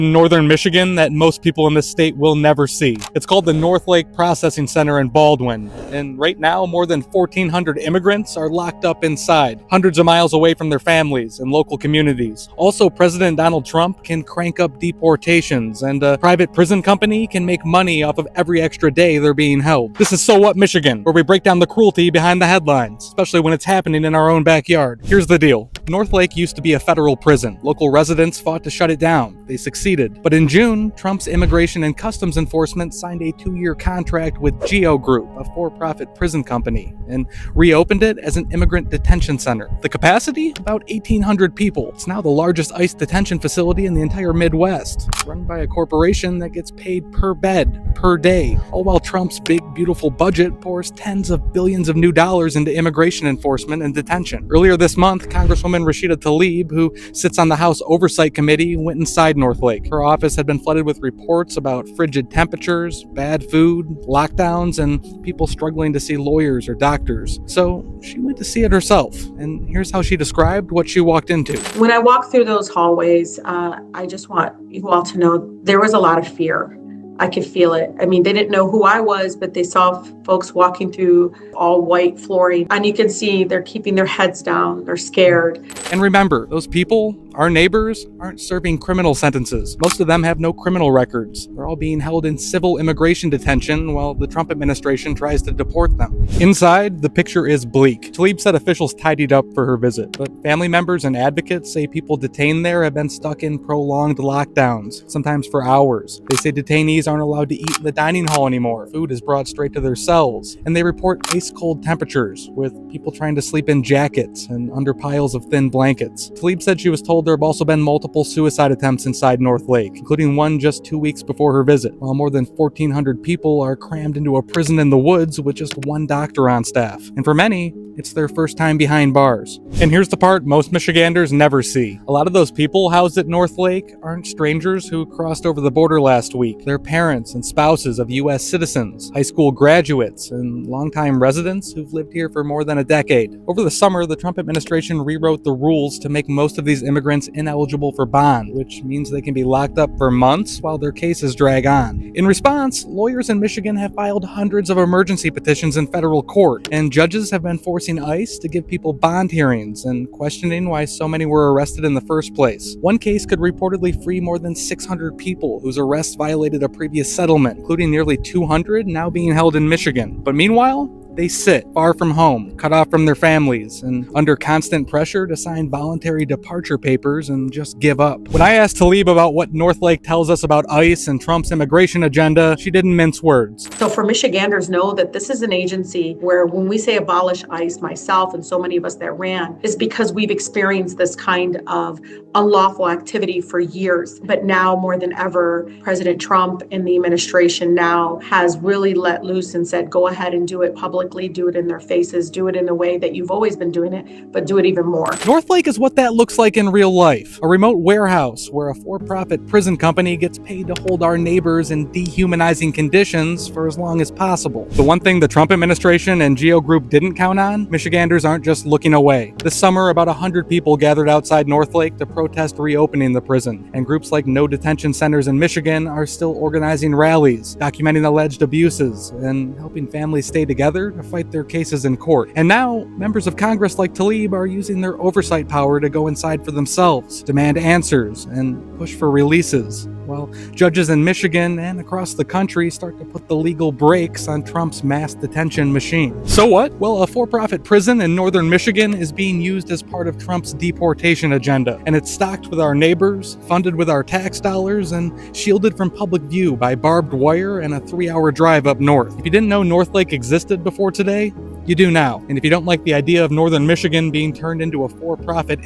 in northern Michigan that most people in this state will never see. It's called the North Lake Processing Center in Baldwin, and right now more than 1,400 immigrants are locked up inside, hundreds of miles away from their families and local communities. Also, President Donald Trump can crank up deportations, and a private prison company can make money off of every extra day they're being held. This is So What Michigan, where we break down the cruelty behind the headlines, especially when it's happening in our own backyard. Here's the deal. North Lake used to be a federal prison. Local residents fought to shut it down. They succeeded. But in June, Trump's Immigration and Customs Enforcement signed a 2-year contract with Geo Group, a for-profit prison company, and reopened it as an immigrant detention center. The capacity? About 1,800 people. It's now the largest ICE detention facility in the entire Midwest. It's run by a corporation that gets paid per bed, per day, all while Trump's big, beautiful budget pours tens of billions of new dollars into immigration enforcement and detention. Earlier this month, Congresswoman Rashida Tlaib, who sits on the House Oversight Committee, went inside North Lake. Her office had been flooded with reports about frigid temperatures, bad food, lockdowns, and people struggling to see lawyers or doctors. So she went to see it herself, and here's how she described what she walked into. When I walked through those hallways, I just want you all to know there was a lot of fear. I could feel it. I mean, they didn't know who I was, but they saw folks walking through all white flooring. And you can see they're keeping their heads down. They're scared. And remember, those people, our neighbors, aren't serving criminal sentences. Most of them have no criminal records. They're all being held in civil immigration detention while the Trump administration tries to deport them. Inside, the picture is bleak. Tlaib said officials tidied up for her visit, but family members and advocates say people detained there have been stuck in prolonged lockdowns, sometimes for hours. They say detainees aren't allowed to eat in the dining hall anymore. Food is brought straight to their cells, and they report ice-cold temperatures, with people trying to sleep in jackets and under piles of thin blankets. Tlaib said she was told there have also been multiple suicide attempts inside North Lake, including one just 2 weeks before her visit, while more than 1,400 people are crammed into a prison in the woods with just one doctor on staff. And for many, it's their first time behind bars. And here's the part most Michiganders never see. A lot of those people housed at North Lake aren't strangers who crossed over the border last week. They're parents and spouses of U.S. citizens, high school graduates, and longtime residents who've lived here for more than a decade. Over the summer, the Trump administration rewrote the rules to make most of these immigrants ineligible for bond, which means they can be locked up for months while their cases drag on. In response, lawyers in Michigan have filed hundreds of emergency petitions in federal court, and judges have been forcing ICE to give people bond hearings and questioning why so many were arrested in the first place. One case could reportedly free more than 600 people whose arrests violated a previous settlement, including nearly 200 now being held in Michigan. But meanwhile, they sit far from home, cut off from their families, and under constant pressure to sign voluntary departure papers and just give up. When I asked Tlaib about what North Lake tells us about ICE and Trump's immigration agenda, she didn't mince words. So for Michiganders, know that this is an agency where when we say abolish ICE, myself and so many of us that ran, is because we've experienced this kind of unlawful activity for years. But now more than ever, President Trump and the administration now has really let loose and said, go ahead and do it publicly. Do it in their faces, do it in the way that you've always been doing it, but do it even more. North Lake is what that looks like in real life. A remote warehouse where a for-profit prison company gets paid to hold our neighbors in dehumanizing conditions for as long as possible. The one thing the Trump administration and Geo Group didn't count on, Michiganders aren't just looking away. This summer, about 100 people gathered outside North Lake to protest reopening the prison, and groups like No Detention Centers in Michigan are still organizing rallies, documenting alleged abuses, and helping families stay together to fight their cases in court. And now, members of Congress like Tlaib are using their oversight power to go inside for themselves, demand answers, and push for releases, while judges in Michigan and across the country start to put the legal brakes on Trump's mass detention machine. So what? Well, a for-profit prison in northern Michigan is being used as part of Trump's deportation agenda, and it's stocked with our neighbors, funded with our tax dollars, and shielded from public view by barbed wire and a 3-hour drive up north. If you didn't know North Lake existed before today, you do now. And if you don't like the idea of northern Michigan being turned into a for-profit